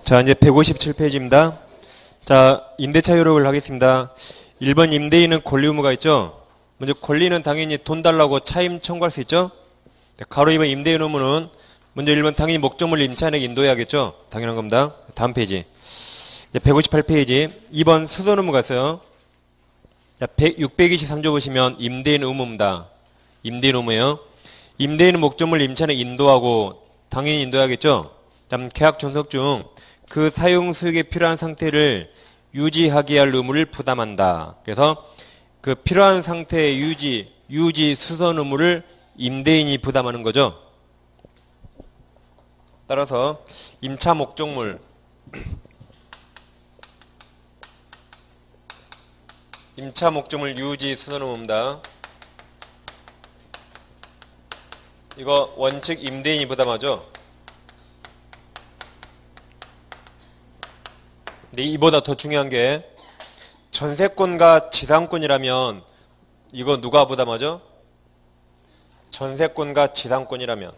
자, 이제 157페이지입니다. 자, 임대차 효력을 하겠습니다. 1번 임대인은 권리 의무가 있죠. 먼저 권리는 당연히 돈 달라고 차임 청구할 수 있죠. 가로 2번 임대인 의무는 먼저 1번 당연히 목적물 임차인에게 인도해야겠죠. 당연한 겁니다. 다음 페이지. 이제 158페이지. 2번 수선 의무가 있어요. 자, 623조 보시면 임대인 의무입니다. 임대인 의무예요. 임대인은 목적물 임차인에게 인도하고 당연히 인도해야겠죠. 다음 계약 존속 중 그 사용 수익에 필요한 상태를 유지하게 할 의무를 부담한다. 그래서 그 필요한 상태의 유지 수선 의무를 임대인이 부담하는 거죠. 따라서 임차 목적물 유지 수선 의무입니다. 이거 원칙 임대인이 부담하죠. 근데 이보다 더 중요한 게 전세권과 지상권이라면 이거 누가 부담하죠? 전세권과 지상권이라면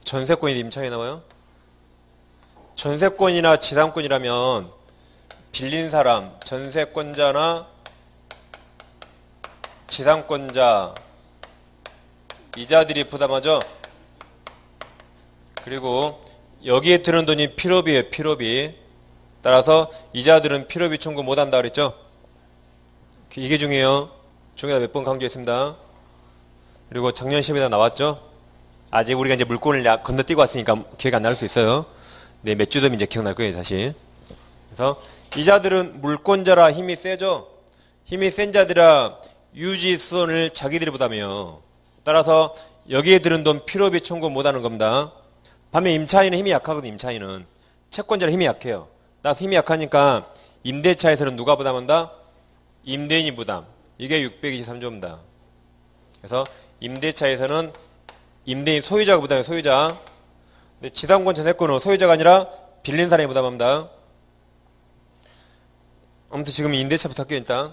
전세권이 임차인이 나와요? 전세권이나 지상권이라면 빌린 사람, 전세권자나 지상권자 이자들이 부담하죠? 그리고 여기에 드는 돈이 필요비예요. 필요비. 따라서 이자들은 필요비 청구 못한다 그랬죠? 이게 중요해요. 중요하다 몇 번 강조했습니다. 그리고 작년 시험에다 나왔죠? 아직 우리가 이제 물건을 건너뛰고 왔으니까 기억 안 날 수 있어요. 네, 몇 주더면 이제 기억날 거예요, 다시. 그래서 이자들은 물권자라 힘이 세죠? 힘이 센 자들아 유지 수선을 자기들이 부담해요. 따라서 여기에 드는 돈 필요비 청구 못하는 겁니다. 반면 임차인은 힘이 약하거든. 임차인은 채권자는 힘이 약해요. 따라서 힘이 약하니까 임대차에서는 누가 부담한다? 임대인이 부담. 이게 623조입니다. 그래서 임대차에서는 임대인 소유자가 부담해요. 소유자. 근데 지상권 전세권은 소유자가 아니라 빌린 사람이 부담합니다. 아무튼 지금 임대차부터 할게요. 일단.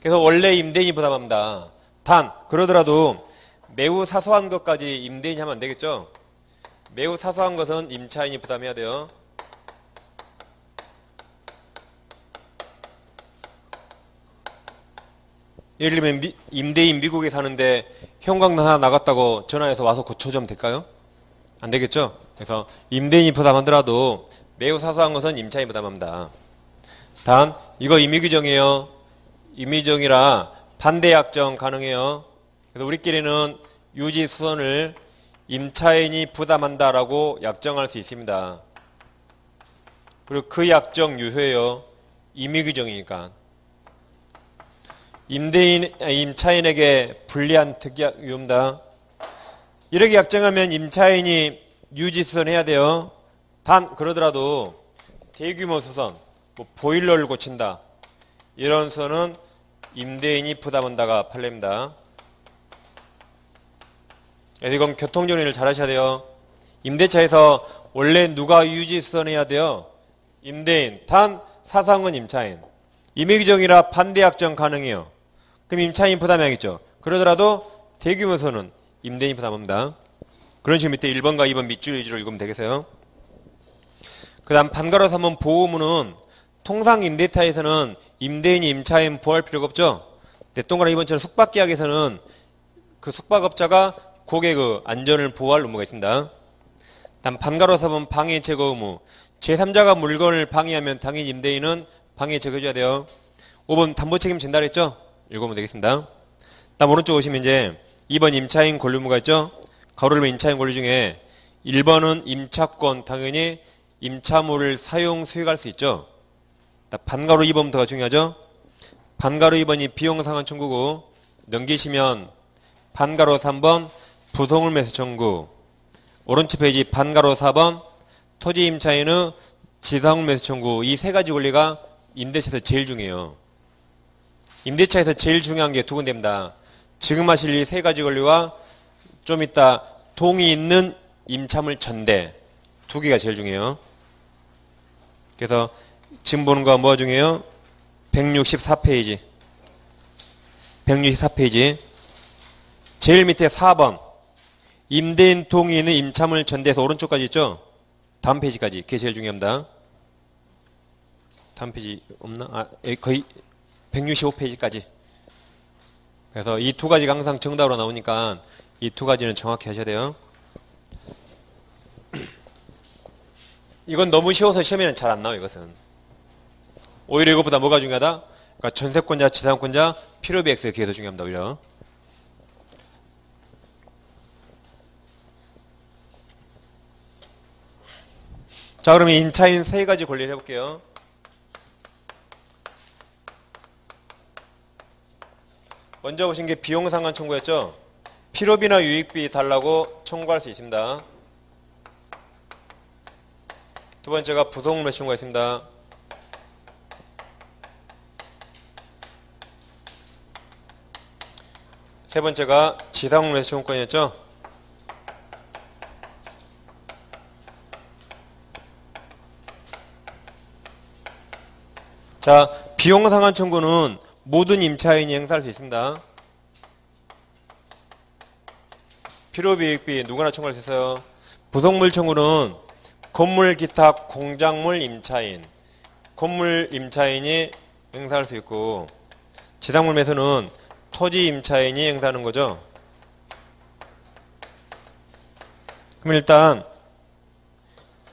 그래서 원래 임대인이 부담합니다. 단 그러더라도 매우 사소한 것까지 임대인이 하면 안 되겠죠. 매우 사소한 것은 임차인이 부담해야 돼요. 예를 들면 임대인 미국에 사는데 형광등 하나 나갔다고 전화해서 와서 고쳐주면 될까요? 안 되겠죠. 그래서 임대인이 부담하더라도 매우 사소한 것은 임차인이 부담합니다. 단 이거 임의규정이에요. 임의정이라 반대 약정 가능해요. 그래서 우리끼리는 유지 수선을 임차인이 부담한다라고 약정할 수 있습니다. 그리고 그 약정 유효해요. 임의규정이니까. 임차인에게 불리한 특약 유효입니다. 이렇게 약정하면 임차인이 유지 수선해야 돼요. 단 그러더라도 대규모 수선, 뭐 보일러를 고친다. 이런 수선은 임대인이 부담한다가 판례입니다. 이건 교통정리를 잘 하셔야 돼요. 임대차에서 원래 누가 유지 수선해야 돼요? 임대인. 단 사상은 임차인. 임의규정이라 반대약정 가능해요. 그럼 임차인 부담해야겠죠. 그러더라도 대규모 수선은 임대인이 부담합니다. 그런 식으로 밑에 1번과 2번 밑줄 위주로 읽으면 되겠어요. 그 다음 반가로 3번 보호의무는 통상 임대차에서는 임대인이 임차인 보호할 필요가 없죠. 근데 동그라미 2번처럼 숙박계약에서는 그 숙박업자가 고객의 안전을 보호할 의무가 있습니다. 다음 반가로 4번 방해 제거 의무. 제3자가 물건을 방해하면 당연히 임대인은 방해 제거해줘야 돼요. 5번 담보 책임 전달했죠? 읽으면 되겠습니다. 다음 오른쪽 오시면 이제 2번 임차인 권리 의무가 있죠? 가로를 보면 임차인 권리 중에 1번은 임차권, 당연히 임차물을 사용 수익할 수 있죠. 반가로 2번부터가 중요하죠. 반가로 2번이 비용 상환 청구고 넘기시면 반가로 3번 부속물 매수 청구. 오른쪽 페이지 반가로 4번 토지 임차인의 지상물 매수 청구. 이 세 가지 권리가 임대차에서 제일 중요해요. 임대차에서 제일 중요한 게 두 군데입니다. 지금 하실 이 세 가지 권리와 좀 이따 동의 있는 임차물 전대. 두 개가 제일 중요해요. 그래서 지금 보는 거 뭐가 중요해요? 164페이지. 164페이지. 제일 밑에 4번. 임대인 동의인은 임차물 전대에서 오른쪽까지 있죠? 다음 페이지까지. 그게 제일 중요합니다. 다음 페이지 없나? 거의 165페이지까지. 그래서 이 두 가지가 항상 정답으로 나오니까 이 두 가지는 정확히 하셔야 돼요. 이건 너무 쉬워서 시험에는 잘 안 나와요. 이것은. 오히려 이것보다 뭐가 중요하다? 그러니까 전세권자, 지상권자, 필요비 X의 그게 더 중요합니다. 오히려. 자, 그러면 임차인 세 가지 권리를 해볼게요. 먼저 보신 게 비용상환 청구였죠? 필요비나 유익비 달라고 청구할 수 있습니다. 두 번째가 부속물 청구가 있습니다. 세 번째가 지상물 청구권이었죠? 자, 비용상환 청구는 모든 임차인이 행사할 수 있습니다. 필요비, 유익비 누구나 청구할 수 있어요. 부속물 청구는 건물, 기타, 공작물 임차인, 건물 임차인이 행사할 수 있고, 지상물 매수는 토지 임차인이 행사하는 거죠. 그럼 일단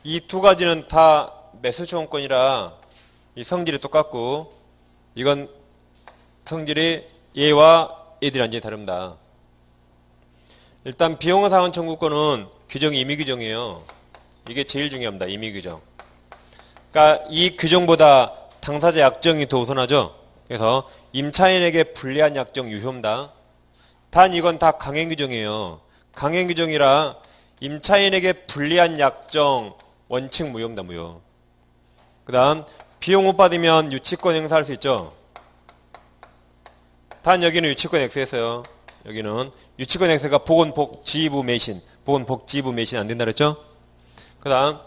이 두 가지는 다 매수 청구권이라 이 성질이 똑같고, 이건 성질이 얘와 얘들이 완전히 다릅니다. 일단 비용상환 청구권은 규정이 임의 규정이에요. 이게 제일 중요합니다. 임의 규정. 그러니까 이 규정보다 당사자 약정이 더 우선하죠. 그래서 임차인에게 불리한 약정 유효입니다. 단 이건 다 강행 규정이에요. 강행 규정이라 임차인에게 불리한 약정 원칙 무효입니다. 무효. 그 다음 비용 못 받으면 유치권 행사할 수 있죠. 단 여기는 유치권 X였어요. 여기는 유치권 X가 보건복지부 매신, 보건복지부 매신 안 된다 그랬죠? 그 다음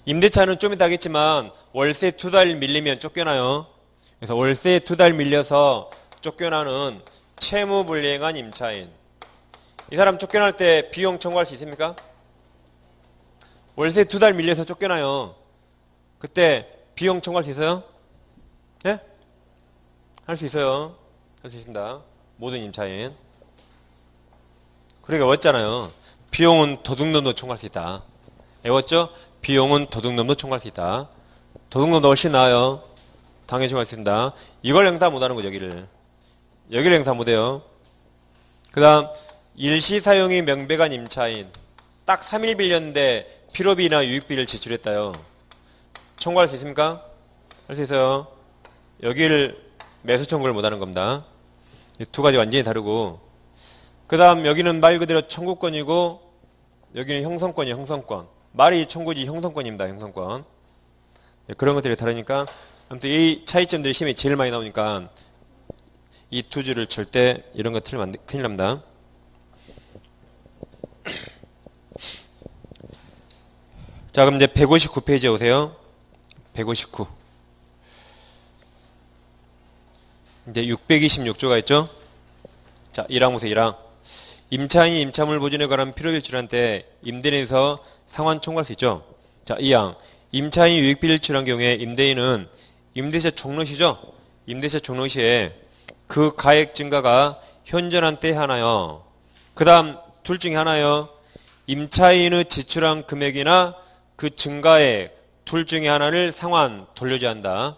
임대차는 좀 이따 하겠지만 월세 2달 밀리면 쫓겨나요. 그래서 월세 2달 밀려서 쫓겨나는 채무불이행한 임차인. 이 사람 쫓겨날 때 비용 청구할 수 있습니까? 월세 2달 밀려서 쫓겨나요. 그때 비용 청구할 수 있어요? 예? 할 수 있어요. 할 수 있습니다. 모든 임차인. 그러니까 외웠잖아요. 비용은 도둑놈도 청구할 수 있다. 외웠죠? 비용은 도둑놈도 청구할 수 있다. 도둑놈도 훨씬 나아요. 당연히 청구할 수 있습니다. 이걸 행사 못하는 거죠. 여기를 행사 못해요. 그 다음 일시사용이 명백한 임차인. 딱 3일 빌렸는데 필요비나 유익비를 지출했다요. 청구할 수 있습니까? 할 수 있어요. 여기를 매수 청구를 못하는 겁니다. 이 두 가지 완전히 다르고, 그 다음 여기는 말 그대로 청구권이고 여기는 형성권이에요. 형성권. 말이 청구지 형성권입니다. 형성권. 네, 그런 것들이 다르니까 아무튼 이 차이점들이 시험에 제일 많이 나오니까 이 두 줄을 절대 이런 거 틀리면 큰일 납니다. 자, 그럼 이제 159페이지에 오세요. 159. 이제 626조가 있죠? 자, 1항 보세요, 1항. 임차인이 임차물 보존에 관한 필요비를 지출한 때 임대인에서 상환 청구할 수 있죠? 자, 2항. 임차인이 유익비를 지출한 경우에 임대인은 임대차 종료시죠? 임대차 종료시에 그 가액 증가가 현존한 때 하나요. 그 다음 둘 중에 하나요. 임차인의 지출한 금액이나 그 증가액 둘 중에 하나를 상환 돌려줘야 한다.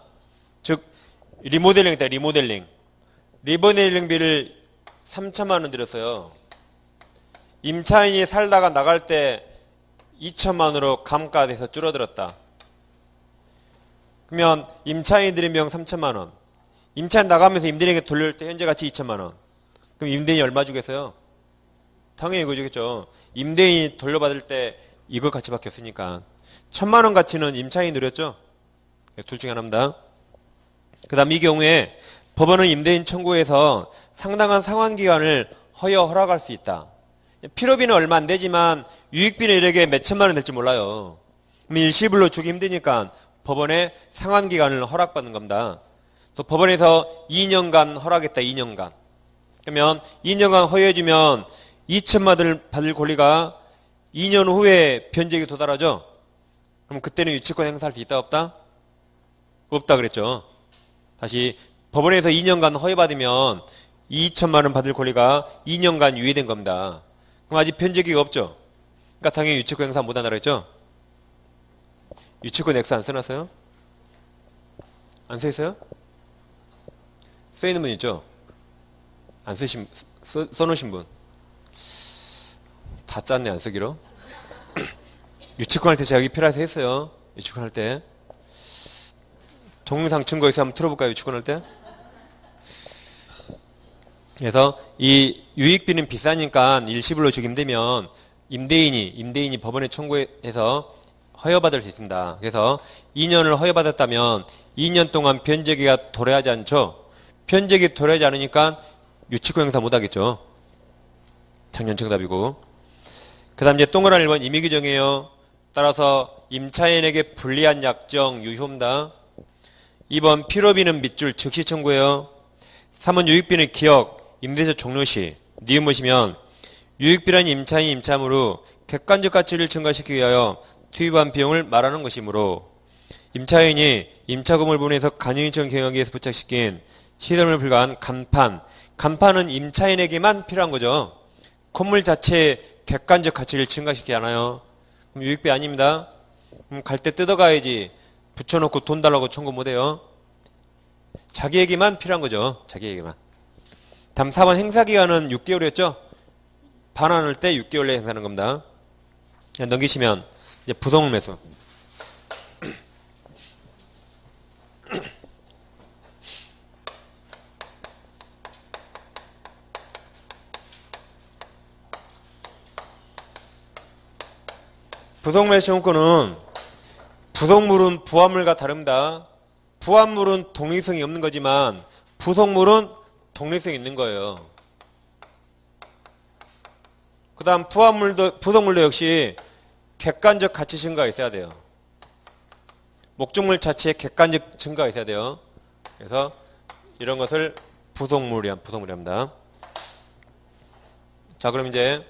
즉 리모델링이다. 리모델링. 리모델링비를 3천만 원 들였어요. 임차인이 살다가 나갈 때 2천만 원으로 감가돼서 줄어들었다. 그러면 임차인이 들인 비용 3천만 원. 임차인 나가면서 임대인에게 돌릴 때 현재 가치 2천만 원. 그럼 임대인이 얼마 주겠어요? 당연히 이거 주겠죠. 임대인이 돌려받을 때 이거 가치밖에 없으니까. 1,000만 원 가치는 임차인이 누렸죠. 둘 중에 하나입니다. 그 다음 이 경우에 법원은 임대인 청구에서 상당한 상환기간을 허락할 수 있다. 필요비는 얼마 안 되지만 유익비는 이렇게 몇 천만 원 될지 몰라요. 그럼 일시불로 주기 힘드니까 법원에 상환기간을 허락받는 겁니다. 또 법원에서 2년간 허락했다. 2년간. 그러면 2년간 허용해주면 2천만 받을 권리가 2년 후에 변제액에 도달하죠. 그럼 그때는 유치권 행사할 수 있다 없다? 없다 그랬죠. 다시 법원에서 2년간 허위받으면 2천만 원 받을 권리가 2년간 유예된 겁니다. 그럼 아직 변제기가 없죠. 그러니까 당연히 유치권 행사 못한다 그랬죠. 유치권 X 안 써놨어요? 안 써있어요? 써있는 분 있죠? 안 써놓으신 분. 다 짰네 안 쓰기로. 유치권 할 때 제가 여기 필요해서 했어요. 유치권 할 때. 동영상 증거 있어 한번 틀어볼까요? 유치권 할 때? 그래서 이 유익비는 비싸니까 일시불로 주기 힘들면 임대인이 법원에 청구해서 허여받을 수 있습니다. 그래서 2년을 허여받았다면 2년 동안 변제기가 도래하지 않죠. 변제기 도래하지 않으니까 유치권 행사 못하겠죠. 작년 정답이고. 그 다음 이제 동그란 1번 임의 규정이에요. 따라서 임차인에게 불리한 약정 유효입니다. 2번 필요비는 밑줄 즉시 청구해요. 3번 유익비는 기억, 임대차 종료시, 니은 보시면 유익비란 임차인이 임차물로 객관적 가치를 증가시키기 위하여 투입한 비용을 말하는 것이므로 임차인이 임차건물 부분에서 간이인청 경영하기 위해서 부착시킨 시설물 불가한 간판은 임차인에게만 필요한 거죠. 건물 자체의 객관적 가치를 증가시키지 않아요. 그럼 유익비 아닙니다. 그럼 갈 때 뜯어가야지 붙여놓고 돈 달라고 청구 못해요. 자기에게만 필요한 거죠. 자기에게만. 다음 4번 행사기간은 6개월이었죠. 반환할 때 6개월 내에 행사하는 겁니다. 그냥 넘기시면 이제 부동매수. 부동매수용권은 부속물은 부합물과 다릅니다. 부합물은 독립성이 없는 거지만 부속물은 독립성이 있는 거예요. 그 다음 부속물도 역시 객관적 가치 증가가 있어야 돼요. 목적물 자체에 객관적 증가가 있어야 돼요. 그래서 이런 것을 부속물이랍니다. 자, 그럼 이제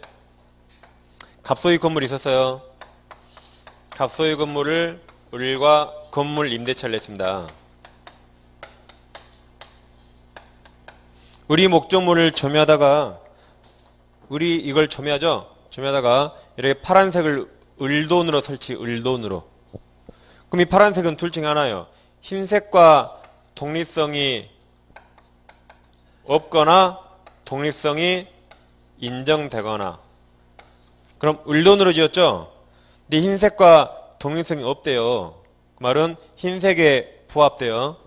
갑소유 건물이 있었어요. 갑소유 건물을 을과 건물 임대차를 냈습니다. 을이 목적물을 점유하다가 을이 이걸 점유하죠. 점유하다가 이렇게 파란색을 을돈으로 을돈으로. 그럼 이 파란색은 둘 중에 하나예요. 흰색과 독립성이 없거나 독립성이 인정되거나. 그럼 을돈으로 지었죠. 근데 흰색과 독립성이 없대요. 그 말은 흰색에 부합돼요.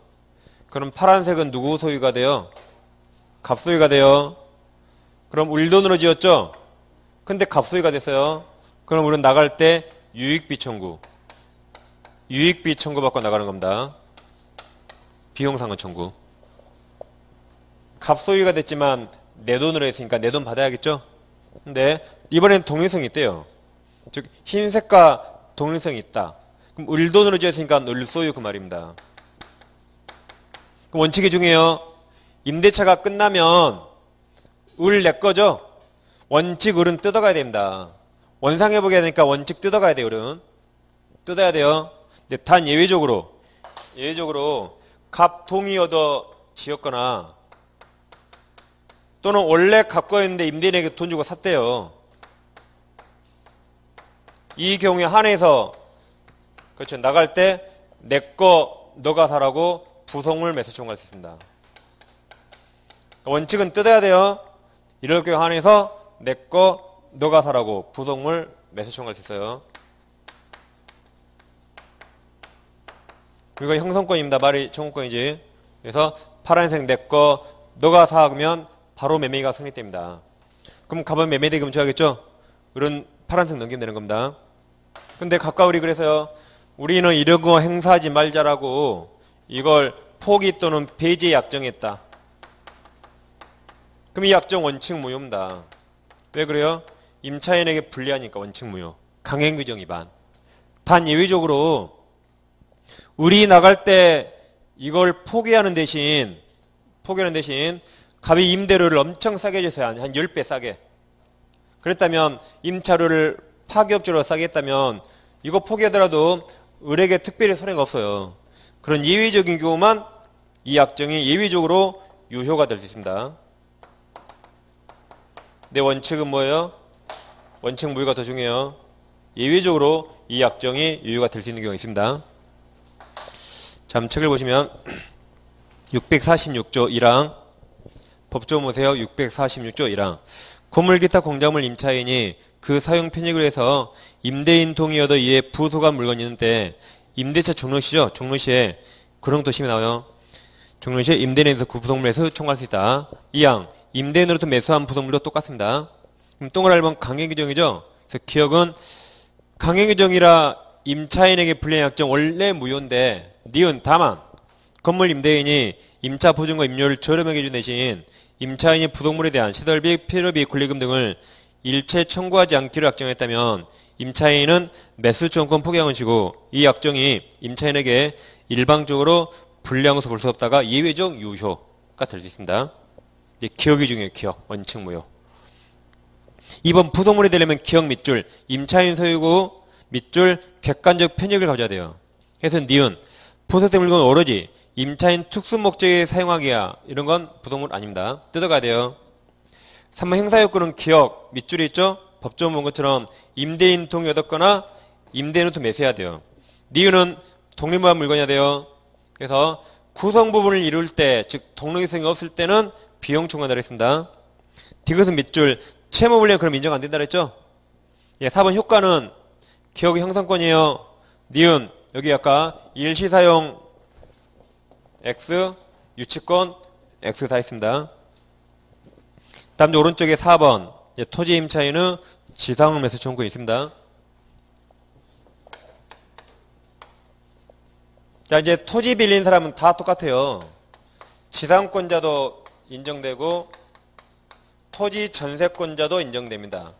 그럼 파란색은 누구 소유가 돼요? 갑소유가 돼요. 그럼 을돈으로 지었죠? 근데 갑소유가 됐어요. 그럼 우리는 나갈 때 유익비 청구. 유익비 청구받고 나가는 겁니다. 비용상환 청구. 갑소유가 됐지만 내 돈으로 했으니까 내 돈 받아야겠죠? 근데 이번엔 독립성이 있대요. 즉 흰색과 독립성이 있다. 그럼 을돈으로 지었으니까 을소유 그 말입니다. 그럼 원칙이 중요해요. 임대차가 끝나면 을 내 거죠? 원칙 을은 뜯어가야 됩니다. 원상회복해야 되니까 원칙 뜯어가야 돼요. 을은. 뜯어야 돼요. 근데 단 예외적으로 갑동이 얻어 지었거나 또는 원래 갖고 있는데 임대인에게 돈 주고 샀대요. 이 경우에 한해서 그렇죠. 나갈 때 내 거 너가 사라고 부속물 매수 청구할 수 있습니다. 원칙은 뜯어야 돼요. 이럴 경우 한해서 내 거 너가 사라고 부속물 매수 청구할 수 있어요. 이거 형성권입니다. 말이 청구권이지. 그래서 파란색 내 거 너가 사 하면 바로 매매가 성립됩니다. 그럼 갑은 매매대금 줘야겠죠? 을은 파란색 넘기면 되는 겁니다. 근데 가까우리 그래서요. 우리는 이런 거 행사하지 말자라고 이걸 포기 또는 배제 약정했다. 그럼 이 약정 원칙 무효입니다. 왜 그래요? 임차인에게 불리하니까 원칙 무효. 강행규정 위반. 단 예외적으로 우리 나갈 때 이걸 포기하는 대신 갑이 임대료를 엄청 싸게 해줬어요. 한 10배 싸게. 그랬다면 임차료를 파격적으로 싸게 했다면 이거 포기하더라도 을에게 특별히 손해가 없어요. 그런 예외적인 경우만 이 약정이 예외적으로 유효가 될 수 있습니다. 내 원칙은 뭐예요? 원칙 무효가 더 중요해요. 예외적으로 이 약정이 유효가 될 수 있는 경우가 있습니다. 자, 한번 책을 보시면 646조 1항 법조 보세요. 646조 1항 건물 기타 공작물 임차인이 그 사용 편익을 해서 임대인 동의 얻어 이에 부소한 물건이 있는데 임대차 종료시죠. 종료시에 그런 도심이 나와요. 종료시에 임대인에서 그 부속물에서 청구할 수 있다. 2항 임대인으로부터 매수한 부속물도 똑같습니다. 그럼 동그라미 번 강행규정이죠. 그래서 기억은 강행규정이라 임차인에게 불리한 약정 원래 무효인데 니은 다만 건물 임대인이 임차 보증과 임료를 저렴하게 해준 대신 임차인이 부속물에 대한 시설비, 필요비, 권리금 등을 일체 청구하지 않기로 약정했다면 임차인은 매수 청구권 포기한 것이고 이 약정이 임차인에게 일방적으로 불리한 것으로 볼 수 없다가 예외적 유효가 될 수 있습니다. 이제 기억이 중요해요. 기억. 원칙 무효. 2번 부속물이 되려면 기억 밑줄 임차인 소유고 밑줄 객관적 편익을 가져야 돼요. 그래서 니은 부속된 물건은 오로지 임차인 특수 목적에 사용하기야 이런 건 부속물 아닙니다. 뜯어가야 돼요. 3번 행사요건은 기억 밑줄이 있죠. 법조문 본 것처럼 임대인 동의 얻었거나 임대인으로부터 매수해야 돼요. 니은은 독립무한 물건이어야 돼요. 그래서 구성 부분을 이룰 때, 즉 독립성이 없을 때는 비용 청구한다고 했습니다. 디귿은 밑줄 채무불이행 그럼 인정 안 된다 그랬죠. 예, 4번 효과는 기억의 형성권이에요. 니은 여기 아까 일시사용 X, 유치권 X 다 있습니다. 다음 오른쪽에 4번 토지 임차인의 지상물 매수 청구권이 있습니다. 자, 이제 토지 빌린 사람은 다 똑같아요. 지상권자도 인정되고 토지 전세권자도 인정됩니다.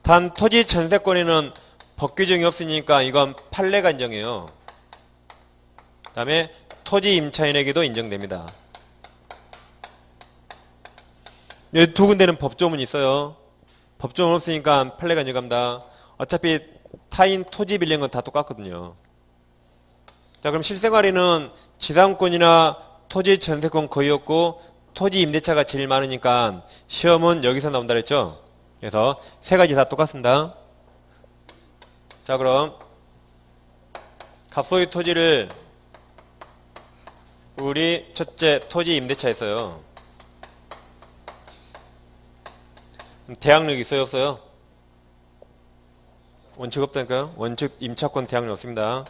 단 토지 전세권에는 법규정이 없으니까 이건 판례가 인정해요. 그 다음에 토지 임차인에게도 인정됩니다. 여기 두 군데는 법조문이 있어요. 법조문 없으니까 판례가 인정합니다. 어차피 타인 토지 빌린 건 다 똑같거든요. 자, 그럼 실생활에는 지상권이나 토지 전세권 거의 없고 토지 임대차가 제일 많으니까 시험은 여기서 나온다 그랬죠. 그래서 세 가지 다 똑같습니다. 자, 그럼 갑소유 토지를 우리 첫째 토지 임대차 했어요. 대항력 있어요 없어요? 원칙 없다니까요. 원칙 임차권 대항력 없습니다.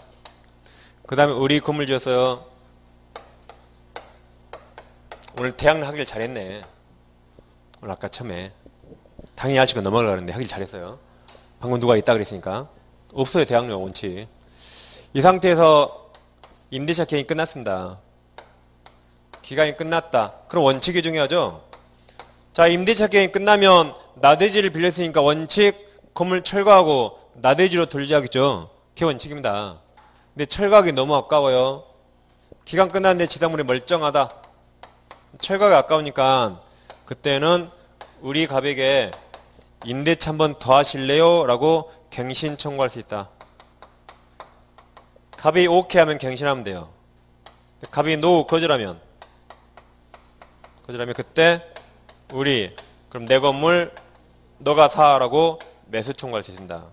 그 다음에 우리 건물 지었어요. 오늘 대항력 하길 잘했네. 오늘 아까 처음에 당연히 알치고 넘어가려고 했는데 하길 잘했어요. 방금 누가 있다 그랬으니까. 없어요 대항력 원칙. 이 상태에서 임대차 기간이 끝났습니다. 기간이 끝났다. 그럼 원칙이 중요하죠. 자, 임대차 기간이 끝나면 나대지를 빌렸으니까 원칙 건물 철거하고 나대지로 돌리자겠죠. 그게 원칙입니다. 근데 철거하기 너무 아까워요. 기간 끝났는데 지상물이 멀쩡하다. 철거가 아까우니까 그때는 우리 갑에게 임대차 한 번 더 하실래요? 라고 갱신 청구할 수 있다. 갑이 오케이 하면 갱신하면 돼요. 갑이 노 거절하면 그때 우리 그럼 내 건물 너가 사라고 매수 청구할 수 있습니다.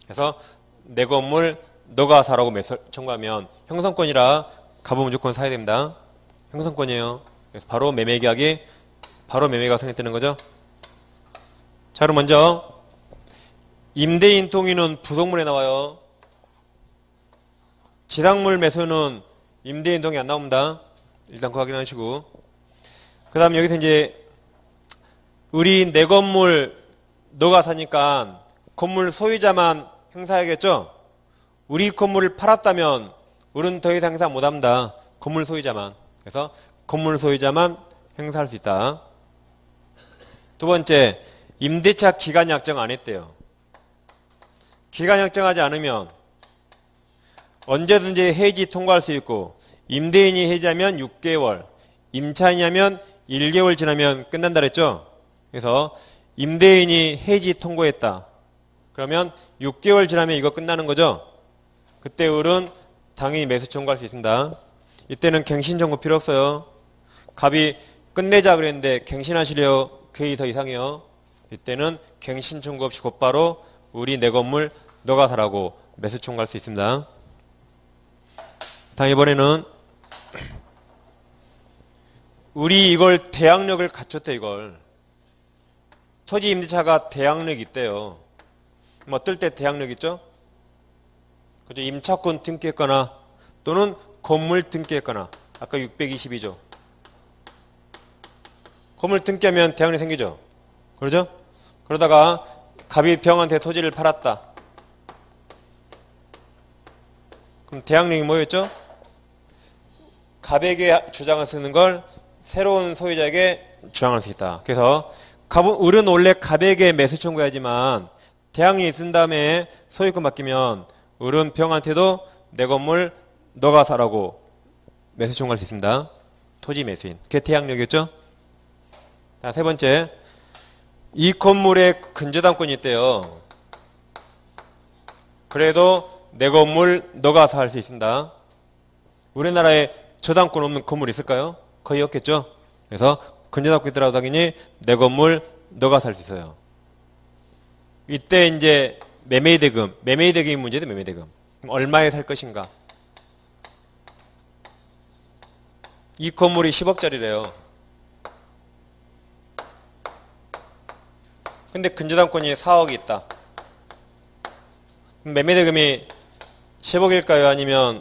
그래서 내 건물 너가 사라고 매수 청구하면 형성권이라 갑은 무조건 사야 됩니다. 형성권이에요. 그래서 바로 매매계약이 바로 매매가 성립되는 거죠. 자, 그럼 먼저 임대인 동의는 부속물에 나와요. 지상물 매수는 임대인 동의 안 나옵니다. 일단 그거 확인하시고. 그 다음 여기서 이제 우리 내 건물 너가 사니까 건물 소유자만 행사해야겠죠? 우리 건물을 팔았다면 우리는 더 이상 행사 못합니다. 건물 소유자만. 그래서 건물 소유자만 행사할 수 있다. 두 번째, 임대차 기간 약정 안 했대요. 기간 약정하지 않으면 언제든지 해지 통과할 수 있고 임대인이 해지하면 6개월, 임차인이 하면 1개월 지나면 끝난다 그랬죠? 그래서 임대인이 해지 통고했다. 그러면 6개월 지나면 이거 끝나는 거죠. 그때 을은 당연히 매수 청구할 수 있습니다. 이때는 갱신 청구 필요 없어요. 갑이 끝내자 그랬는데 갱신하시려 괜히 더 이상해요. 이때는 갱신 청구 없이 곧바로 우리 내 건물 너가 사라고 매수 청구할 수 있습니다. 다음 이번에는 우리 이걸 대항력을 갖췄대. 이걸 토지 임대차가 대항력이 있대요. 뭐 어떨 때 대항력 있죠? 그죠? 임차권 등기했거나 또는 건물 등기했거나 아까 622조. 건물 등기하면 대항력이 생기죠. 그러죠? 그러다가 갑이 병한테 토지를 팔았다. 그럼 대항력이 뭐였죠? 갑에게 주장을 쓰는 걸 새로운 소유자에게 주장할 수 있다. 그래서 을은 원래 갑에게 매수 청구해야지만 대항력이 쓴 다음에 소유권 맡기면 을은 병한테도 내 건물 너가 사라고 매수 청구할 수 있습니다. 토지 매수인. 그게 대항력이었죠? 자, 세 번째. 이 건물에 근저당권이 있대요. 그래도 내 건물 너가 살 수 있습니다. 우리나라에 저당권 없는 건물이 있을까요? 거의 없겠죠? 그래서 근저당권 있더라도 당연히 내 건물 너가 살 수 있어요. 이때 이제 매매대금이 문제도 매매대금. 얼마에 살 것인가? 이 건물이 10억짜리래요. 근데 근저당권이 4억이 있다. 매매대금이 10억일까요? 아니면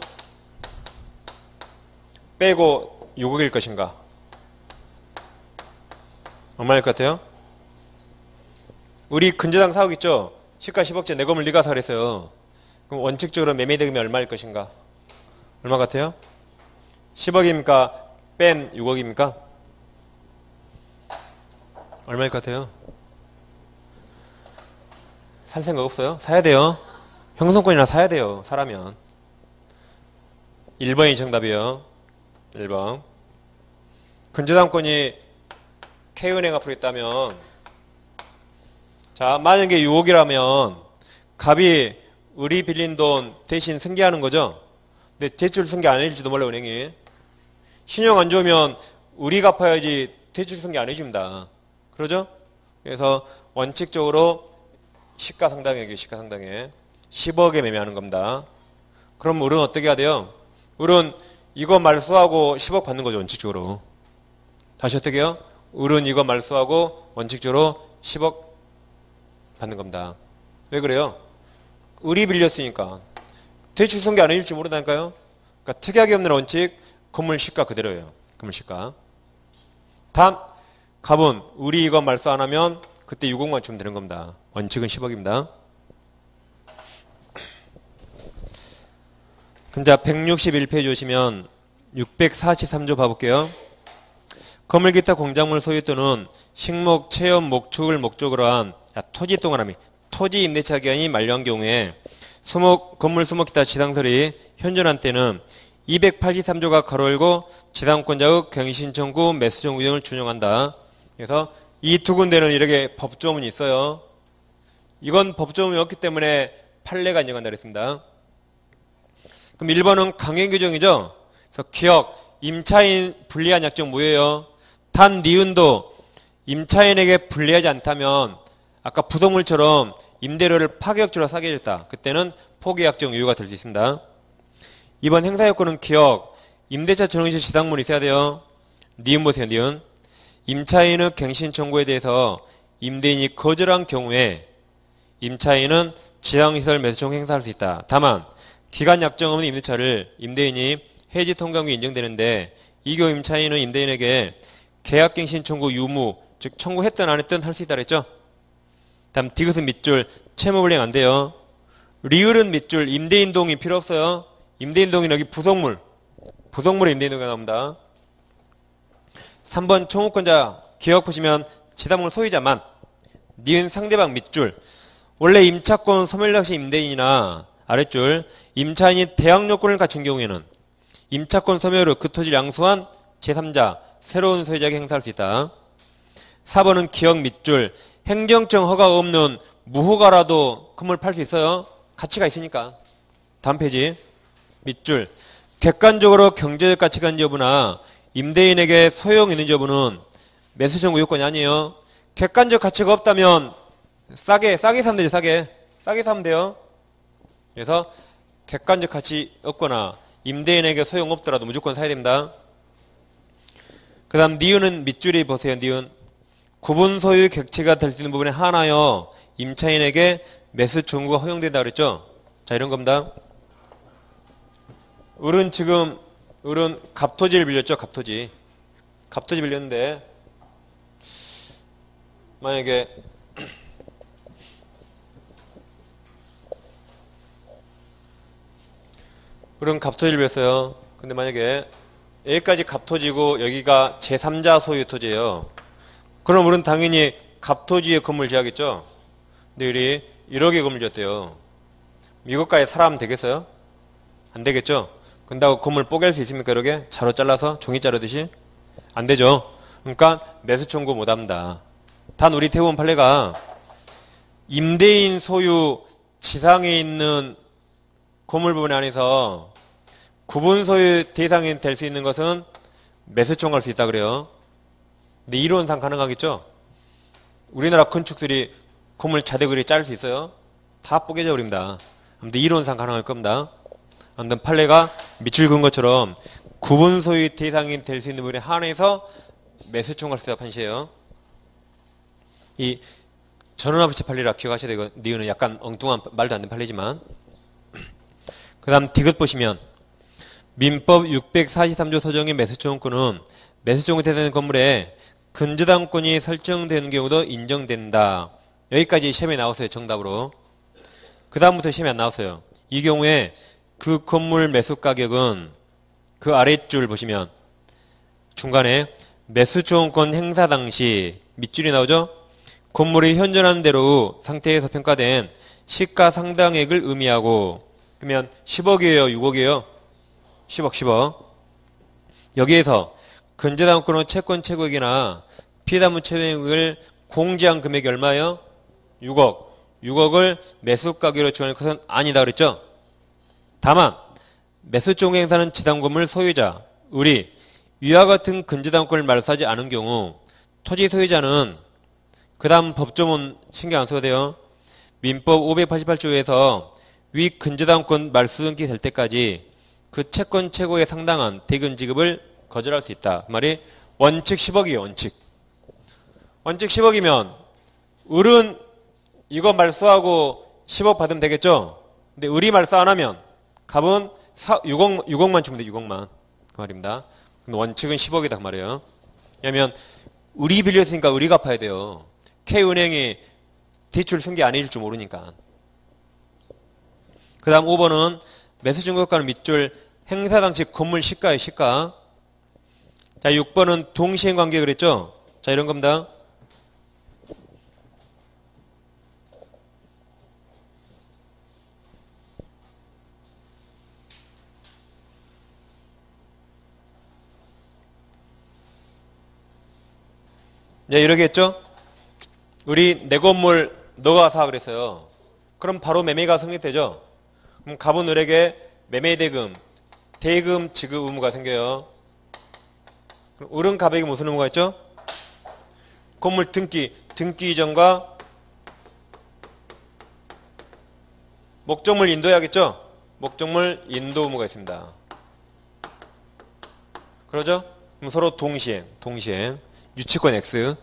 빼고 6억일 것인가? 얼마일 것 같아요? 우리 근저당 4억 있죠? 시가 10억째 내 건물 네가 사랬어요. 그럼 원칙적으로 매매대금이 얼마일 것인가? 얼마 같아요? 10억입니까? 뺀 6억입니까? 얼마일 것 같아요? 살 생각 없어요? 사야 돼요. 형성권이나 사야 돼요. 사라면. 1번이 정답이에요. 1번. 근저당권이 K은행 앞으로 있다면, 자, 만약에 6억이라면 갑이 을이 빌린 돈 대신 승계하는 거죠. 근데 대출 승계 안 해줄지도 몰라 은행이. 신용 안 좋으면 을이 갚아야지 대출 승계 안 해줍니다. 그러죠? 그래서 원칙적으로 시가상당액이에요. 시가상당액. 10억에 매매하는 겁니다. 그럼 을은 어떻게 해야 돼요? 을은 이거 말소하고 10억 받는 거죠. 원칙적으로. 다시 어떻게 해요? 을은 이거 말소하고 원칙적으로 10억 받는 겁니다. 왜 그래요? 을이 빌렸으니까. 대출 승계 안 해줄지 모른다니까요. 그러니까 특이하게 없는 원칙, 건물 시가 그대로예요. 건물 시가. 단, 갑은 을이 이거 말소 안 하면 그때 6억만 주면 되는 겁니다. 원칙은 10억입니다. 그럼 자 161페이지 오시면 643조 봐볼게요. 건물 기타 공작물 소유 또는 식목, 체험, 목축을 목적으로 한 토지 동그라미, 토지 임대차 기한이 만료한 경우에 건물 수목 기타 지상설이 현존한 때는 283조가 가로 열고 지상권자의 갱신 청구, 매수 청구 등을 준용한다. 그래서 이 두 군데는 이렇게 법조문이 있어요. 이건 법조문이 없기 때문에 판례가 인정한다 그랬습니다. 그럼 1번은 강행 규정이죠. 그래서 기억, 임차인 불리한 약정 뭐예요? 단 니은도 임차인에게 불리하지 않다면 아까 부동물처럼 임대료를 파격적으로 싸게 해줬다. 그때는 포기약정 유효가 될 수 있습니다. 2번 행사요건은 기억, 임대차 전용시 지상물이 있어야 돼요. 니은 보세요. 니은. 임차인의 갱신 청구에 대해서 임대인이 거절한 경우에 임차인은 지상시설 매수 청구 행사할 수 있다. 다만 기간 약정 없는 임대차를 임대인이 해지 통감이 인정되는데 이 경우 임차인은 임대인에게 계약갱신 청구 유무, 즉 청구했든 안 했든 할 수 있다 그랬죠. 다음 디귿은 밑줄, 채무불이행 안 돼요. 리을은 밑줄, 임대인동이 필요 없어요. 임대인동이 여기 부속물에 임대인동이 나옵니다. 3번 청구권자 기억 보시면 지상물 소유자만, 니은 상대방 밑줄. 원래 임차권 소멸락시 임대인이나 아랫줄 임차인이 대항력권을 갖춘 경우에는 임차권 소멸 후 그 토지를 양수한 제3자 새로운 소유자에게 행사할 수 있다. 4번은 기억 밑줄. 행정청 허가가 없는 무허가라도 건물 팔 수 있어요. 가치가 있으니까. 다음 페이지. 밑줄. 객관적으로 경제적 가치가 있는 여부나 임대인에게 소용 있는 여부는 매수 청구 요건이 아니에요. 객관적 가치가 없다면 싸게 사면 되죠. 싸게 사면 돼요. 그래서 객관적 가치 없거나 임대인에게 소용 없더라도 무조건 사야 됩니다. 그 다음 니은은 밑줄이 보세요. 니은. 구분 소유 객체가 될 수 있는 부분에 한하여 임차인에게 매수 청구가 허용된다 그랬죠. 자, 이런 겁니다. 을은 갑토지를 빌렸죠. 갑토지 빌렸는데 만약에 을은 갑토지를 빌렸어요. 근데 만약에 여기까지 갑토지고 여기가 제3자 소유 토지예요. 그럼 우리는 당연히 갑토지에 건물 지어야겠죠. 근데 우리 1억에 건물 지었대요. 이것까지 사람 되겠어요? 안 되겠죠. 근다고 건물 뽀갤 수 있습니까? 이렇게 자로 잘라서 종이 자르듯이 안 되죠. 그러니까 매수 청구 못합니다. 단 우리 대법원 판례가 임대인 소유 지상에 있는 건물 부분에 한해서 구분 소유 대상이 될 수 있는 것은 매수 청구할 수 있다 그래요. 근데 이론상 가능하겠죠? 우리나라 건축들이 건물 자대그리 자를 수 있어요? 다 뽀개져 버립니다. 아무튼 이론상 가능할 겁니다. 아무튼 판례가 밑줄 그은 것처럼 구분 소유 대상이 될 수 있는 부분에 한해서 매수 청구할 수 있다 판시예요. 이 전원합의체 판례라 기억하셔야 되고 니은은 약간 엉뚱한 말도 안 되는 판례지만 그 다음 디귿 보시면 민법 643조 서정의 매수청구권은 매수청구 되는 건물에 근저당권이 설정되는 경우도 인정된다. 여기까지 시험에 나왔어요. 정답으로. 그 다음부터 시험에 안 나왔어요. 이 경우에 그 건물 매수 가격은 그 아랫줄 보시면 중간에 매수청구권 행사 당시 밑줄이 나오죠. 건물이 현존하는 대로 상태에서 평가된 시가 상당액을 의미하고 그러면 10억이에요? 6억이에요? 10억. 여기에서 근저당권의 채권 최고액이나 피해담은 최고액을 공제한 금액이 얼마예요? 6억. 6억을 매수 가격으로 지원할 것은 아니다 그랬죠? 다만 매수청구 행사는 지당건물 소유자, 을이 위와 같은 근저당권을 말소하지 않은 경우 토지 소유자는 그 다음 법조문 신경 안 써도 돼요. 민법 588조에서 위 근저당권 말소 등기 될 때까지 그 채권 최고에 상당한 대금 지급을 거절할 수 있다. 그 말이 원칙 10억이에요. 원칙 10억이면 을은 이거 말소하고 10억 받으면 되겠죠. 근데 을이 말소 안 하면 갑은 6억만 주면 돼. 6억만. 그 말입니다. 근데 원칙은 10억이다. 그 말이에요. 왜냐면 을이 빌렸으니까 을이 갚아야 돼요. K은행이 대출 쓴 게 아닐 줄 모르니까. 그 다음 5번은 매수증거가는 밑줄 행사 당시 건물 시가예요. 시가. 자, 6번은 동시행관계 그랬죠. 자, 이런 겁니다. 네, 이러겠죠? 우리 내 건물 너가 사 그랬어요. 그럼 바로 매매가 성립되죠? 그럼 갑은 을에게 매매대금, 대금 지급 의무가 생겨요. 그럼 을은 갑에게 무슨 의무가 있죠? 건물 등기 이전과 목적물 인도해야겠죠? 목적물 인도 의무가 있습니다. 그러죠? 그럼 서로 동시행. 유치권 X.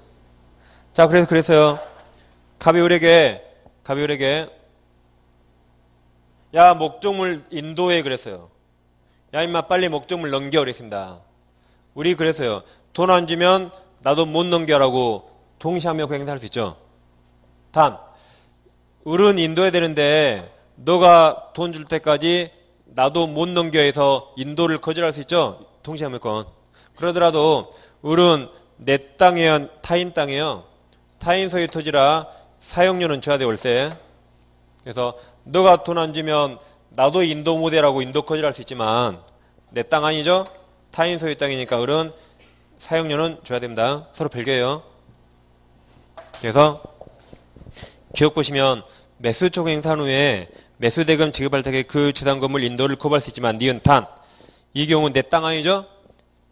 자, 그래서요. 갑이 을에게 야, 목적물 인도해 그랬어요. 야, 임마 빨리 목적물 넘겨 그랬습니다. 우리 그랬어요. 돈 안 주면 나도 못 넘겨라고 동시하며 그 행사할 수 있죠. 단, 을은 인도해야 되는데 너가 돈 줄 때까지 나도 못 넘겨 해서 인도를 거절할 수 있죠. 동시하면권. 그러더라도 을은 내 땅이에요? 타인 땅이에요? 타인 소유 토지라 사용료는 줘야 돼. 월세. 그래서 너가 돈 안 주면 나도 인도 못해라고 인도 거절할 수 있지만 내 땅 아니죠? 타인 소유 땅이니까 을은 사용료는 줘야 됩니다. 서로 별개예요. 그래서 기억 보시면 매수총 행사한 후에 매수대금 지급할 때 그 재산 건물 인도를 거부할 수 있지만 니은 단. 이 경우 내 땅 아니죠?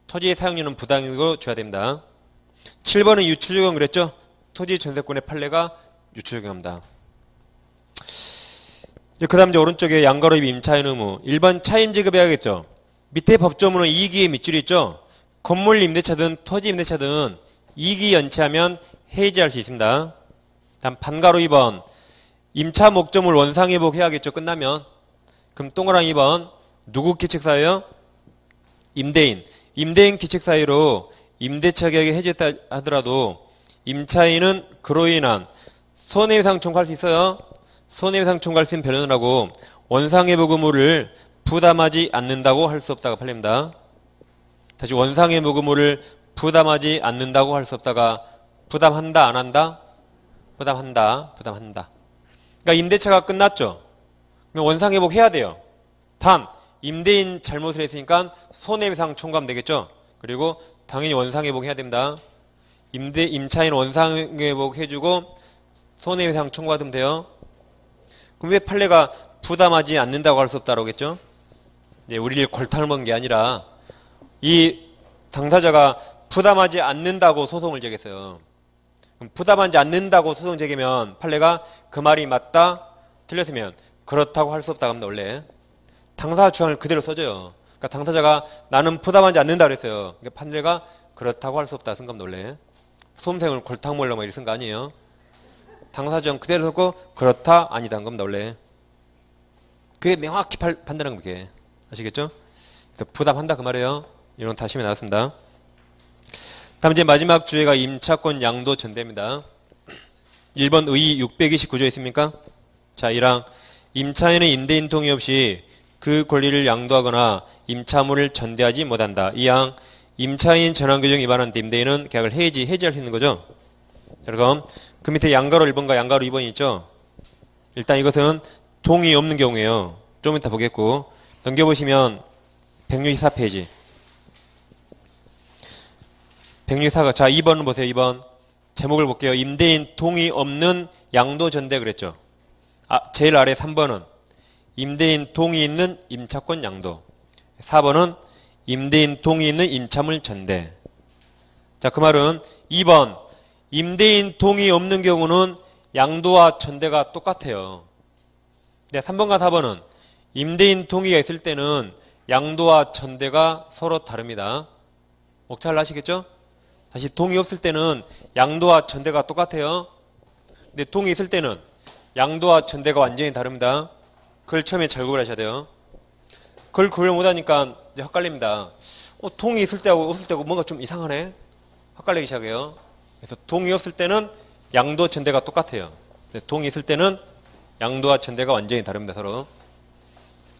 토지의 사용료는 부당이익으로 줘야 됩니다. 7번은 유추적용 그랬죠? 토지 전세권의 판례가 유추적용합니다. 그 다음 이제 오른쪽에 양가로입 임차인 의무. 1번 차임 지급해야겠죠? 밑에 법조문은 이익의 밑줄이 있죠? 건물 임대차든 토지 임대차든 이익이 연체하면 해지할 수 있습니다. 다음 판가로 2번. 임차 목적물 원상회복 해야겠죠? 끝나면. 그럼 동그라미 2번. 누구 기책사유요? 임대인. 임대인 기책사유로 임대차 계약이 해지했다 하더라도 임차인은 그로 인한 손해배상 청구할 수 있어요. 손해배상 청구할 수 있는 변론을 하고 원상회복 의무를 부담하지 않는다고 할 수 없다가 판례입니다. 다시 원상회복 의무를 부담하지 않는다고 할 수 없다가 부담한다 안 한다? 부담한다. 부담한다. 그러니까 임대차가 끝났죠. 그럼 원상회복 해야 돼요. 단 임대인 잘못을 했으니까 손해배상 청구하면 되겠죠. 그리고 당연히 원상회복 해야 됩니다. 임차인 원상회복 해주고 손해배상 청구하면 돼요. 그럼 왜 판례가 부담하지 않는다고 할 수 없다고 하겠죠? 이제 우리를 골탕을 먹은 게 아니라 이 당사자가 부담하지 않는다고 소송을 제기했어요. 그럼 부담하지 않는다고 소송 제기면 판례가 그 말이 맞다 틀렸으면 그렇다고 할 수 없다고 합니다. 원래 당사자 주장을 그대로 써줘요. 그러니까 당사자가 나는 부담하지 않는다 그랬어요. 그러니까 판례가 그렇다고 할 수 없다 쓴 겁니다. 원래 수험생을 골탕 먹으려고 이렇게 쓴 거 아니에요. 당사자 주장 그대로 썼고 그렇다 아니다 한 겁니다. 원래 그게 명확히 판단한 거게 아시겠죠? 그래서 부담한다 그 말이에요. 이런 다시미 나왔습니다. 다음 이제 마지막 주제가 임차권 양도 전대입니다. 1번 의 629조에 있습니까? 자, 1항 임차인은 임대인 동의 없이 그 권리를 양도하거나 임차물을 전대하지 못한다. 2항 임차인 전환규정 위반한 데 임대인은 계약을 해지할 수 있는 거죠. 자, 그럼 그 밑에 양가로 1번과 양가로 2번이 있죠. 일단 이것은 동의 없는 경우예요. 좀 이따 보겠고 넘겨보시면 164페이지 164가 자 2번은 보세요. 2번 제목을 볼게요. 임대인 동의 없는 양도 전대 그랬죠. 제일 아래 3번은 임대인 동의 있는 임차권 양도 4번은 임대인 동의 있는 임차물 전대. 자, 그 말은 2번 임대인 동의 없는 경우는 양도와 전대가 똑같아요. 네, 3번과 4번은 임대인 동의가 있을 때는 양도와 전대가 서로 다릅니다. 잘 아시겠죠? 다시 동의 없을 때는 양도와 전대가 똑같아요. 근데 동의 있을 때는 양도와 전대가 완전히 다릅니다. 그걸 처음에 잘 구분하셔야 돼요. 그걸 구별 못하니까 이제 헷갈립니다. 동의 있을 때하고 없을 때하고 뭔가 좀 이상하네? 헷갈리기 시작해요. 그래서 동의 없을 때는 양도 전대가 똑같아요. 동의 있을 때는 양도와 전대가 완전히 다릅니다. 서로.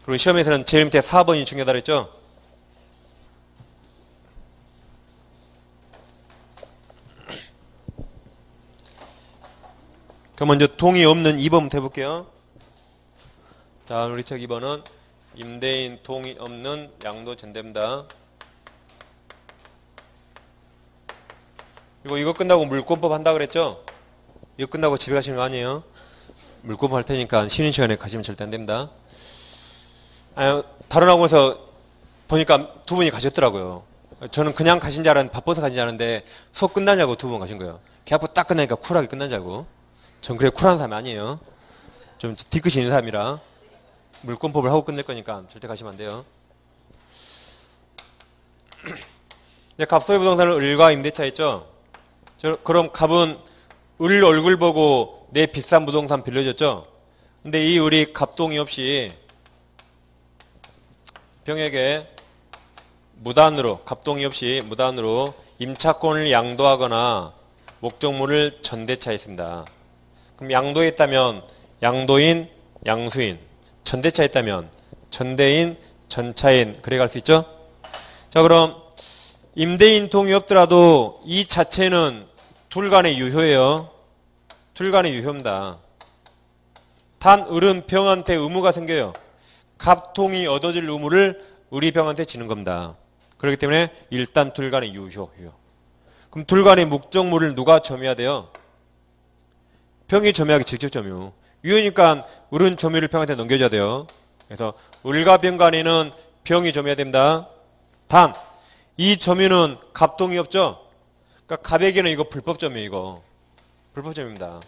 그리고 시험에서는 제일 밑에 4번이 중요하다 그랬죠? 그럼 먼저 동의 없는 2번부터 해볼게요. 자, 우리 책 2번은 임대인 동의 없는 양도 전대입니다. 이거 끝나고 물권법 한다 그랬죠? 이거 끝나고 집에 가시는 거 아니에요? 물권법 할 테니까 쉬는 시간에 가시면 절대 안 됩니다. 다른 학원에서 보니까 두 분이 가셨더라고요. 저는 그냥 가신 줄 알았는데 바빠서 가신 줄 알았는데 수업 끝나냐고 두 분 가신 거예요. 계약부 딱 끝나니까 쿨하게 끝나자고. 전 그래 쿨한 사람이 아니에요. 좀 뒤끝이 있는 사람이라 물권법을 하고 끝낼 거니까 절대 가시면 안 돼요. 갑소유 부동산은 을과 임대차 있죠? 그럼 갑은 을 얼굴 보고 내 비싼 부동산 빌려줬죠? 근데 이 을이 갑동의 없이 병에게 갑동의 없이 무단으로 임차권을 양도하거나 목적물을 전대차했습니다. 그럼 양도했다면 양도인, 양수인, 전대차했다면 전대인, 전차인 그래 갈 수 있죠? 자, 그럼 임대인 동의 없더라도 이 자체는 둘 간의 유효예요. 둘 간의 유효입니다. 단 을은 병한테 의무가 생겨요. 갑동이 얻어질 의무를 을이 병한테 지는 겁니다. 그렇기 때문에 일단 둘 간의 유효. 그럼 둘 간의 목적물을 누가 점유해야 돼요? 병이 점유하기 직접 점유. 유효니까 을은 점유를 병한테 넘겨줘야 돼요. 그래서 을과 병 간에는 병이 점유해야 됩니다. 단, 이 점유는 갑동이 없죠? 그러니까 갑에게는 이거 불법 점유, 이거. 불법 점유입니다.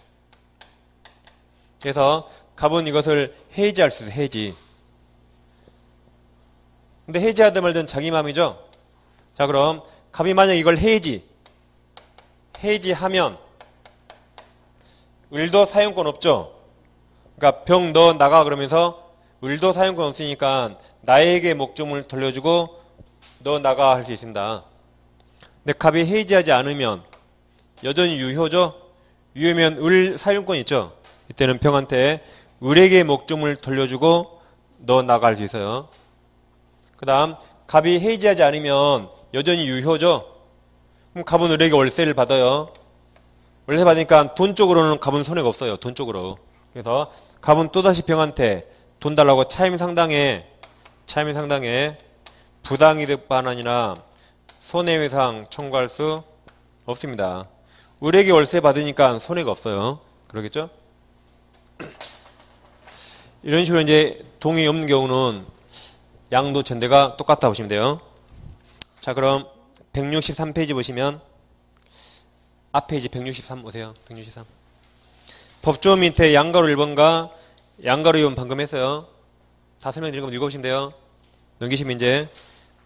그래서 갑은 이것을 해지할 수 있어요, 해지. 근데 해지하든 말든 자기 마음이죠? 자, 그럼 갑이 만약 이걸 해지하면 을도 사용권 없죠? 그러니까 병 너 나가 그러면서 을도 사용권 없으니까 나에게 목적물을 돌려주고 너 나가 할 수 있습니다. 근데 갑이 해지하지 않으면 여전히 유효죠? 유효면 을 사용권 있죠? 이때는 병한테 을에게 목적물을 돌려주고 너 나가 할 수 있어요. 그 다음 갑이 해지하지 않으면 여전히 유효죠? 그럼 갑은 을에게 월세를 받아요. 월세 받으니까 돈 쪽으로는 갑은 손해가 없어요. 돈 쪽으로. 그래서 갑은 또다시 병한테 돈 달라고 차임 상당의 부당이득 반환이나 손해배상 청구할 수 없습니다. 을에게 월세 받으니까 손해가 없어요. 그러겠죠? 이런 식으로 이제 동의 없는 경우는 양도 전대가 똑같다 보시면 돼요. 자, 그럼 163페이지 보시면 앞에 이제 163 오세요. 163. 법조 밑에 양가로 1번과 양가로 2번 방금 했어요. 다 설명드린 거 읽어보시면 돼요. 넘기시면 이제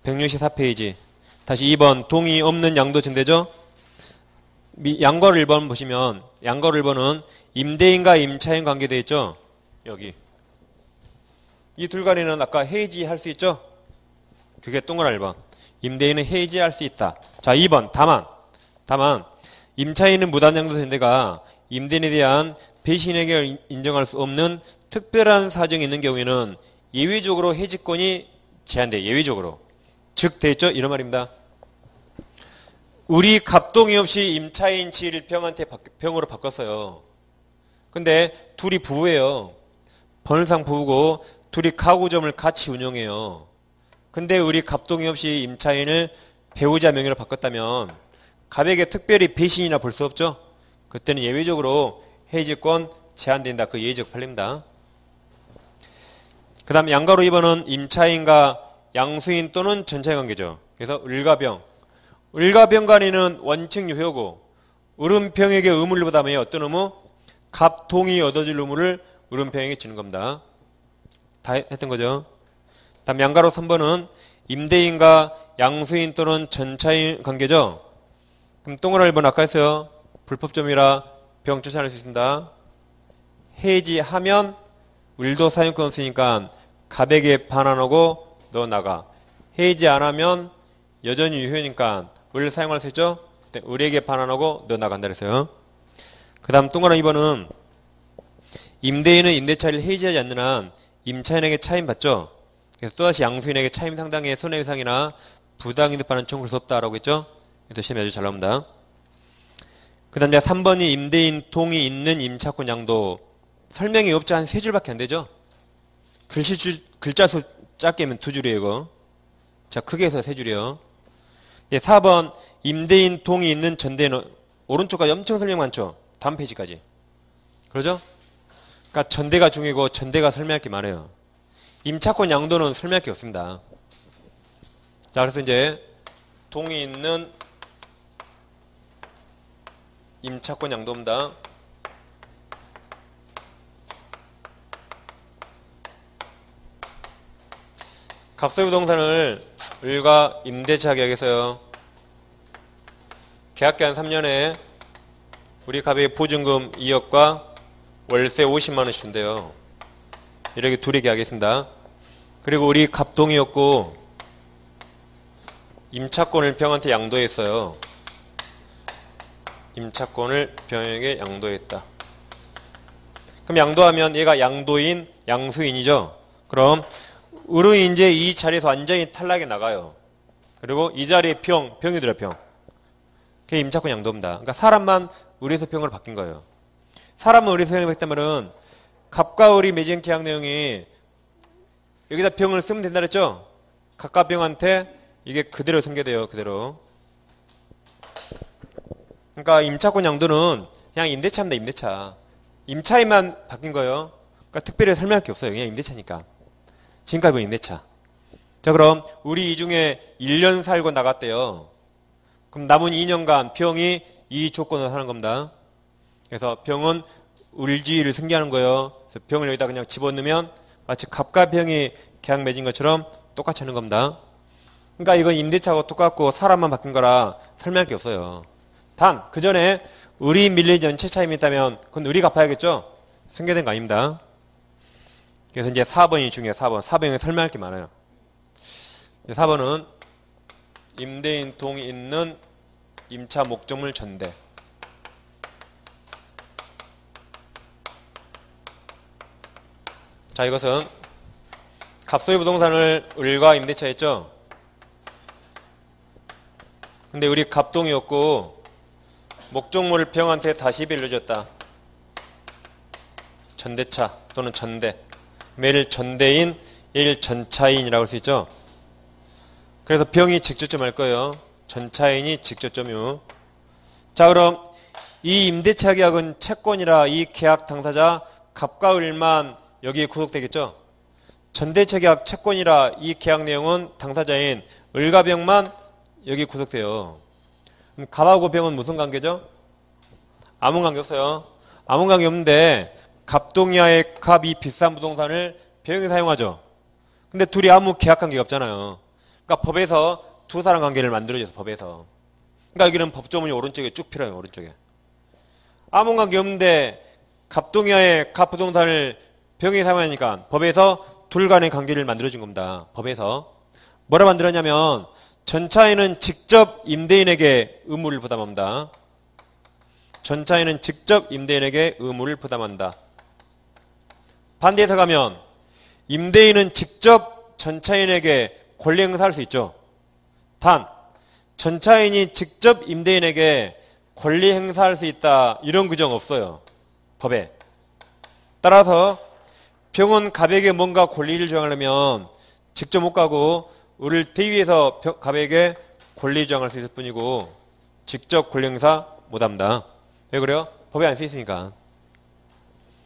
164페이지. 다시 2번 동의 없는 양도 전대죠. 양가로 1번 보시면 양가로 1번은 임대인과 임차인 관계되어 있죠. 여기. 이 둘 간에는 아까 해지할 수 있죠. 그게 동그란 1번. 임대인은 해지할 수 있다. 자, 2번 다만 임차인은 무단양도 전대가 임대인에 대한 배신에게 인정할 수 없는 특별한 사정이 있는 경우에는 예외적으로 해지권이 제한돼. 예외적으로. 즉 돼 있죠. 이런 말입니다. 우리 갑동의 없이 임차인 지를 병으로 바꿨어요. 근데 둘이 부부예요. 번상 부부고 둘이 가구점을 같이 운영해요. 근데 우리 갑동의 없이 임차인을 배우자 명의로 바꿨다면 갑에게 특별히 배신이나 볼 수 없죠. 그때는 예외적으로 해지권 제한된다. 그 예외적 판례입니다. 그 다음 양가로 2번은 임차인과 양수인 또는 전차의 관계죠. 그래서 을과 병 간에는 원칙 유효고 을은 병에게 의무를 부담해요. 어떤 의무? 갑 동이 얻어질 의무를 을은 병에게 주는 겁니다. 다 했던 거죠. 다음 양가로 3번은 임대인과 양수인 또는 전차인 관계죠. 그럼 동그라미 1번 아까 했어요. 불법점이라 병 쫓아낼 수 있습니다. 해지하면 을도 사용권 없으니까 갑에게 반환하고 너 나가. 해지 안 하면 여전히 유효니까 을 사용할 수 있죠. 그때 을에게 반환하고 너 나간다 그랬어요. 그 다음 동그라미 2번은 임대인은 임대차를 해지하지 않는 한 임차인에게 차임받죠. 그래서 또다시 양수인에게 차임 상당의 손해배상이나 부당이득 반환 청구할 수 없다라고 했죠. 또 시험에 아주 잘 나옵니다. 그 다음 3번이 임대인 동의 있는 임차권 양도. 설명이 없죠. 한 3줄밖에 안 되죠. 글자 수 작게 하면 2줄이에요 이거. 자, 크게 해서 3줄이요. 4번 임대인 동의 있는 전대는 오른쪽까지 엄청 설명 많죠. 다음 페이지까지. 그러죠? 그러니까 전대가 중요고 전대가 설명할 게 많아요. 임차권 양도는 설명할 게 없습니다. 자, 그래서 이제 동의 있는 임차권 양도입니다. 갑소유 부동산을 을과 임대차 계약에서요. 계약기한 3년에 우리 갑에게 보증금 2억과 월세 50만원 준대요. 이렇게 둘이 계약했습니다. 그리고 우리 갑동이었고 임차권을 병한테 양도했어요. 임차권을 병에게 양도했다. 그럼 양도하면 얘가 양도인, 양수인이죠. 그럼 을은 이제 이 자리에서 완전히 탈락이 나가요. 그리고 이 자리에 병이 들어요. 병. 그게 임차권 양도입니다. 그러니까 사람만 을에서 병으로 바뀐 거예요. 사람은 을에서 병으로 바뀌었다면 갑과 을이 맺은 계약 내용이 여기다 병을 쓰면 된다 그랬죠? 갑과 병한테 이게 그대로 승계돼요. 그대로. 그러니까 임차권 양도는 그냥 임대차입니다. 임대차. 임차인만 바뀐 거예요. 그러니까 특별히 설명할 게 없어요. 그냥 임대차니까. 지금까지 본 임대차. 자, 그럼 우리 이 중에 1년 살고 나갔대요. 그럼 남은 2년간 병이 이 조건을 하는 겁니다. 그래서 병은 을지위를 승계하는 거예요. 그래서 병을 여기다 그냥 집어넣으면 마치 갑과 병이 계약 맺은 것처럼 똑같이 하는 겁니다. 그러니까 이건 임대차하고 똑같고 사람만 바뀐 거라 설명할 게 없어요. 단, 그 전에 을이 밀린 전체 차임이 있다면 그건 을이 갚아야겠죠? 승계된 거 아닙니다. 그래서 이제 4번이 중요해요. 4번. 4번에 설명할 게 많아요. 4번은 임대인 동의 있는 임차 목적물 전대. 자, 이것은 갑소유 부동산을 을과 임대차 했죠? 근데 우리 갑동이었고 목적물을 병한테 다시 빌려줬다. 전대차 또는 전대. 매일 전대인, 일 전차인이라고 할 수 있죠? 그래서 병이 직접점 할 거예요. 전차인이 직접점이요. 자, 그럼 이 임대차 계약은 채권이라 이 계약 당사자 갑과 을만 여기에 구속되겠죠? 전대차 계약 채권이라 이 계약 내용은 당사자인 을과 병만 여기 구속돼요. 그럼 갑하고 병은 무슨 관계죠? 아무 관계 없어요. 아무 관계 없는데 갑동이하의 갑이 비싼 부동산을 병이 사용하죠. 근데 둘이 아무 계약 관계가 없잖아요. 그러니까 법에서 두 사람 관계를 만들어줘서 법에서. 그러니까 여기는 법조문이 오른쪽에 쭉 필요해요. 오른쪽에. 아무 관계 없는데 갑동이하의 갑 부동산을 병이 사용하니까 법에서 둘 간의 관계를 만들어준 겁니다. 법에서. 뭐라 만들었냐면 전차인은 직접 임대인에게 의무를 부담합니다. 전차인은 직접 임대인에게 의무를 부담한다. 반대해서 가면 임대인은 직접 전차인에게 권리 행사할 수 있죠. 단 전차인이 직접 임대인에게 권리 행사할 수 있다. 이런 규정 없어요. 법에. 따라서 병은 갑에게 뭔가 권리를 주장하려면 직접 못 가고 을을 대위해서 갑에게 권리 주장할 수 있을 뿐이고 직접 권리 행사 못합니다. 왜 그래요? 법에 안 쓰였으니까.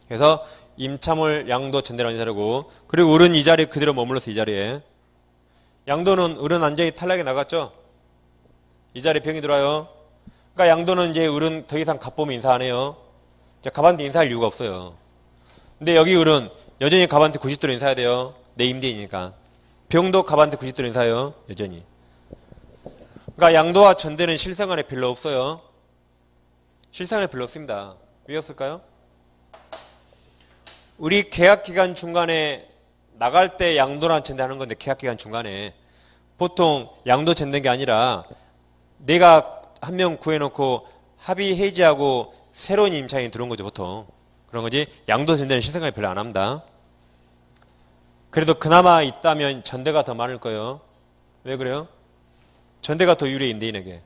그래서 임차물 양도 전대로 하는 자리고, 그리고 을은 이 자리에 그대로 머물러서 이 자리에. 양도는 을은 완전히 탈락이 나갔죠. 이 자리에 병이 들어와요. 그러니까 양도는 이제 을은 더 이상 갑보면 인사 안 해요. 갑한테 인사할 이유가 없어요. 근데 여기 을은 여전히 갑한테 90도로 인사해야 돼요. 내 임대이니까. 병도 갑한테 90도로 인사해요. 여전히. 그러니까 양도와 전대는 실생활에 별로 없어요. 실생활에 별로 없습니다. 왜 없을까요? 우리 계약기간 중간에 나갈 때 양도랑 전대하는 건데, 계약기간 중간에 보통 양도 전대는 게 아니라 내가 한 명 구해놓고 합의 해지하고 새로운 임차인이 들어온 거죠. 보통 그런 거지. 양도 전대는 실생활에 별로 안 합니다. 그래도 그나마 있다면 전대가 더 많을 거예요. 왜 그래요? 전대가 더 유리해. 임대인에게.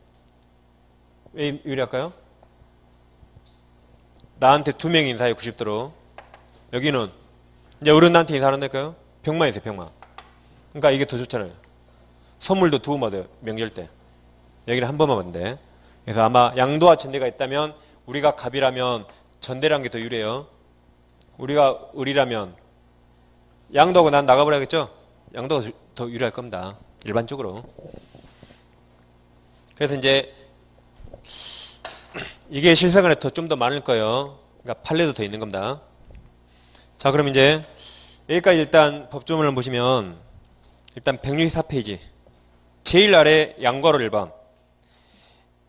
왜 유리할까요? 나한테 2명이 인사해 90도로. 여기는 이제 을은 나한테 인사한다니까요. 병만 있어요. 병만. 그러니까 이게 더 좋잖아요. 선물도 2번 받아요. 명절 때. 여기는 한 번만 받는데. 그래서 아마 양도와 전대가 있다면 우리가 갑이라면 전대라는 게 더 유리해요. 우리가 을이라면 양도하고 난 나가버려야겠죠? 양도가 더 유리할 겁니다. 일반적으로. 그래서 이제 이게 실생활에 좀 더 많을 거예요. 그러니까 판례도 더 있는 겁니다. 자, 그럼 이제 여기까지 일단 법조문을 보시면 일단 164페이지 제일 아래 양괄호 1번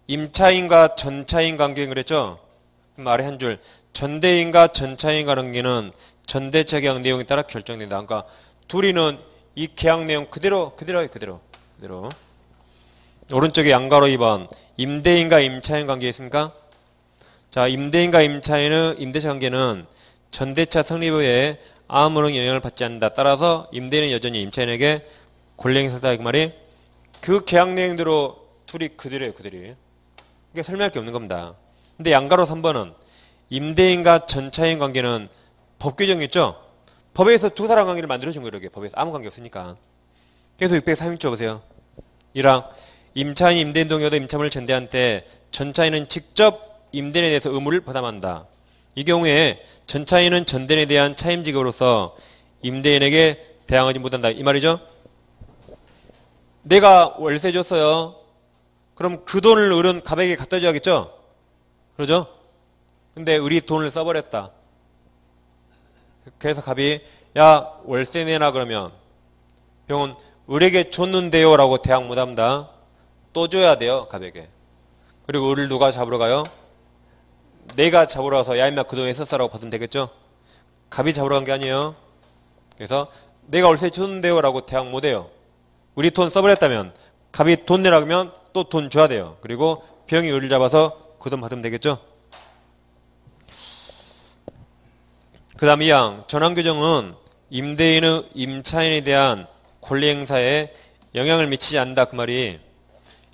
임차인과 전차인 관계인 그랬죠? 그럼 아래 한 줄 전대인과 전차인 관계는 전대차 계약 내용에 따라 결정된다. 그러니까 둘이는 이 계약 내용 그대로. 오른쪽에 양괄호 2번 임대인과 임차인 관계 있습니까? 자, 임대인과 임대차 관계는 전대차 성립 후에 아무런 영향을 받지 않는다. 따라서 임대인은 여전히 임차인에게 권리 행사다. 이 말이 그 계약 내용대로 둘이 그대로예요. 그대로. 이게 설명할 게 없는 겁니다. 근데 양괄호 3번은 임대인과 전차인 관계는 법 규정이 있죠? 법에서 두 사람 관계를 만들어준 거예요. 이렇게. 법에서 아무 관계 없으니까. 그래서 631조 보세요. 1항 임차인이 임대인 동의하도 임차물을 전대한 때 전차인은 직접 임대인에 대해서 의무를 부담한다. 이 경우에 전차인은 전대인에 대한 차임 지급으로서 임대인에게 대항하지 못한다. 이 말이죠. 내가 월세 줬어요. 그럼 그 돈을 을은 갑에게 갖다 줘야겠죠? 그러죠? 근데 을이 돈을 써버렸다. 그래서 갑이 야 월세 내놔 그러면 병은 을에게 줬는데요 라고 대항 못합니다. 또 줘야 돼요 갑에게. 그리고 을을 누가 잡으러 가요? 내가 잡으러 가서 야 임마 그 돈 왜 썼어라고 받으면 되겠죠? 갑이 잡으러 간 게 아니에요. 그래서 내가 월세 줬는데요 라고 대항 못해요. 우리 돈 써버렸다면 갑이 돈 내라 그러면 또 돈 줘야 돼요. 그리고 병이 을을 잡아서 그 돈 받으면 되겠죠? 그 다음 2항 전환규정은 임대인의 임차인에 대한 권리 행사에 영향을 미치지 않는다. 그 말이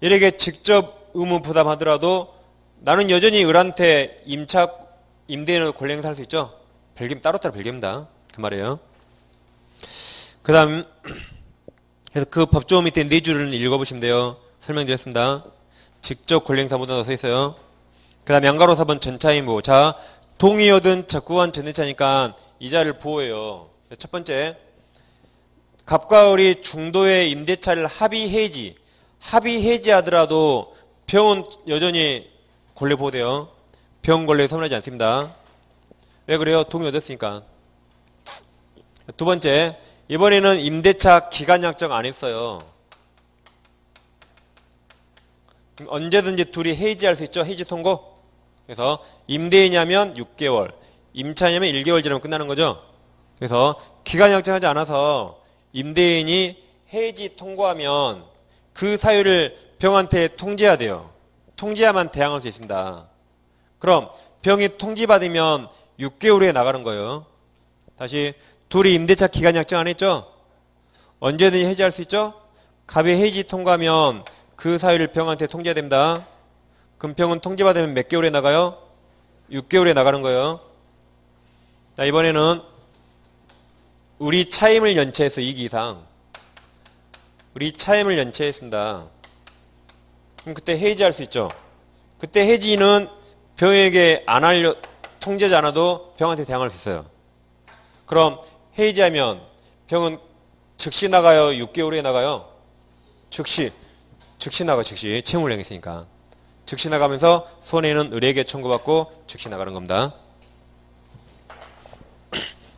일에게 직접 의무 부담하더라도 나는 여전히 을한테 임대인의 권리 행사할 수 있죠. 따로따로 별개입니다. 그 말이에요. 그 다음 그래서 그 법조문 밑에 네 줄을 읽어보시면 돼요. 설명드렸습니다. 직접 권리 행사 못한다고 써 있어요. 그 다음 양가로 4번 전차임보. 자 동의어든 적구한 전대차니까 이자를 보호해요. 첫 번째 갑과 을이 중도의 임대차를 합의해지하더라도 병은 여전히 권리 보호돼요. 병 권리에 소멸하지 않습니다. 왜 그래요? 동의 얻었으니까. 두 번째 이번에는 임대차 기간 약정 안 했어요. 언제든지 둘이 해지할 수 있죠. 해지 통고. 그래서 임대인이냐면 6개월, 임차인이냐면 1개월 지나면 끝나는 거죠. 그래서 기간 약정하지 않아서 임대인이 해지 통고하면 그 사유를 병한테 통지해야 돼요. 통지해야만 대항할 수 있습니다. 그럼 병이 통지받으면 6개월 후에 나가는 거예요. 다시 둘이 임대차 기간 약정 안 했죠? 언제든지 해지할 수 있죠? 갑이 해지 통과하면 그 사유를 병한테 통지해야 됩니다. 그럼 병은 통지받으면 몇 개월에 나가요? 6개월에 나가는 거예요. 자, 이번에는 우리 차임을 연체해서 2기 이상. 우리 차임을 연체했습니다. 그럼 그때 해지할 수 있죠. 그때 해지는 병에게 통지하지 않아도 병한테 대항할 수 있어요. 그럼 해지하면 병은 즉시 나가요? 6개월에 나가요? 즉시 나가요. 즉시 채무를 행했으니까. 즉시 나가면서 손해는 을에게 청구받고 즉시 나가는 겁니다.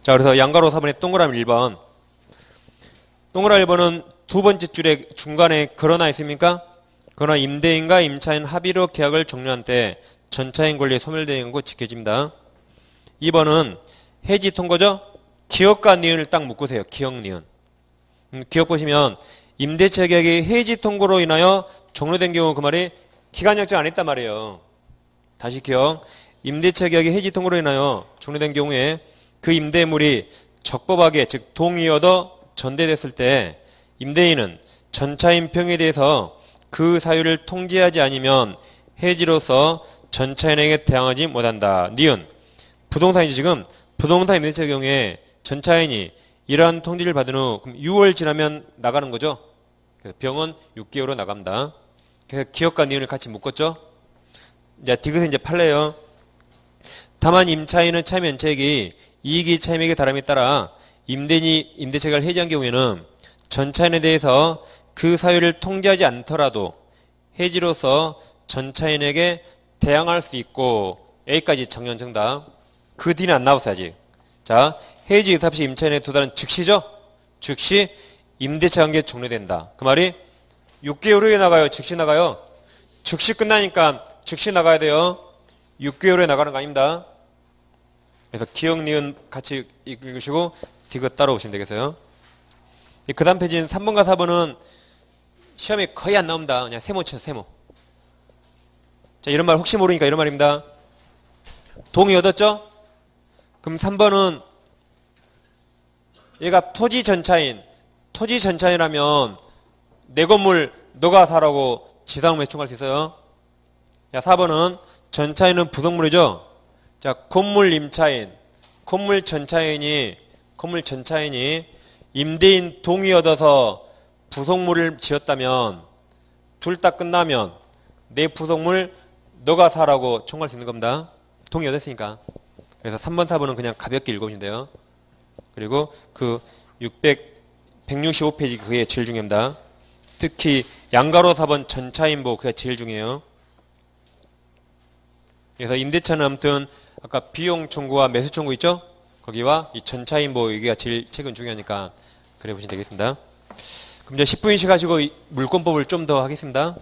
자, 그래서 양가로 4번에 동그라미 1번. 동그라미 1번은 두 번째 줄에 중간에 그러나 있습니까? 그러나 임대인과 임차인 합의로 계약을 종료한 때 전차인 권리에 소멸되는 거 지켜집니다. 2번은 해지 통고죠? 기억과 니은을 딱 묶으세요. 기억, 니은. 기억 보시면 임대차 계약이 해지 통고로 인하여 종료된 경우 그 말이 기간 약정 안 했단 말이에요. 다시 기억. 임대차 계약이 해지 통고로 인하여 종료된 경우에 그 임대물이 적법하게 즉 동의어도 전대됐을 때 임대인은 전차인 병에 대해서 그 사유를 통지하지 않으면 해지로서 전차인에게 대항하지 못한다. 니은. 부동산이지 지금 부동산 임대차의 경우에 전차인이 이러한 통지를 받은 후 그럼 6월 지나면 나가는 거죠. 그래서 병은 6개월로 나갑니다. 그래서 기억과 니은을 같이 묶었죠. 이제 디귿은 이제 판례요. 다만 임차인은 차임 연체액이 이익이 차임액에 달함에 따라 임대인이 임대차를 해지한 경우에는 전차인에 대해서 그 사유를 통지하지 않더라도 해지로서 전차인에게 대항할 수 있고 A까지 정연 정답. 그 D는 안 나왔어요 아직. 자, 해지 의사없이 임차인에 도달한 즉시죠. 즉시 임대차 관계 종료된다. 그 말이 6개월 후에 나가요? 즉시 나가요? 즉시 끝나니까 즉시 나가야 돼요. 6개월 후에 나가는 거 아닙니다. 그래서 기억, 니은 같이 읽으시고 디귿 따라오시면 되겠어요. 그 다음 페이지는 3번과 4번은 시험에 거의 안 나옵니다. 그냥 세모 쳐서 세모. 자, 이런 말 혹시 모르니까 이런 말입니다. 동의 얻었죠? 그럼 3번은 얘가 토지 전차인이라면 내 건물 너가 사라고 지상으로 요청할 수 있어요. 자, 4번은 전차인은 부속물이죠. 자, 건물 전차인이 임대인 동의 얻어서 부속물을 지었다면 둘 다 끝나면 내 부속물 너가 사라고 청구할 수 있는 겁니다. 동의 얻었으니까. 그래서 3번, 4번은 그냥 가볍게 읽어보시면 돼요. 그리고 그 165페이지 그게 제일 중요합니다. 특히 양가로 4번 전차인보 그게 제일 중요해요. 그래서 임대차는 아무튼 아까 비용 청구와 매수 청구 있죠? 거기와 이 전차인보 여기가 제일 최근 중요하니까 그래 보시면 되겠습니다. 그럼 이제 10분 휴식하시고 물권법을 좀 더 하겠습니다.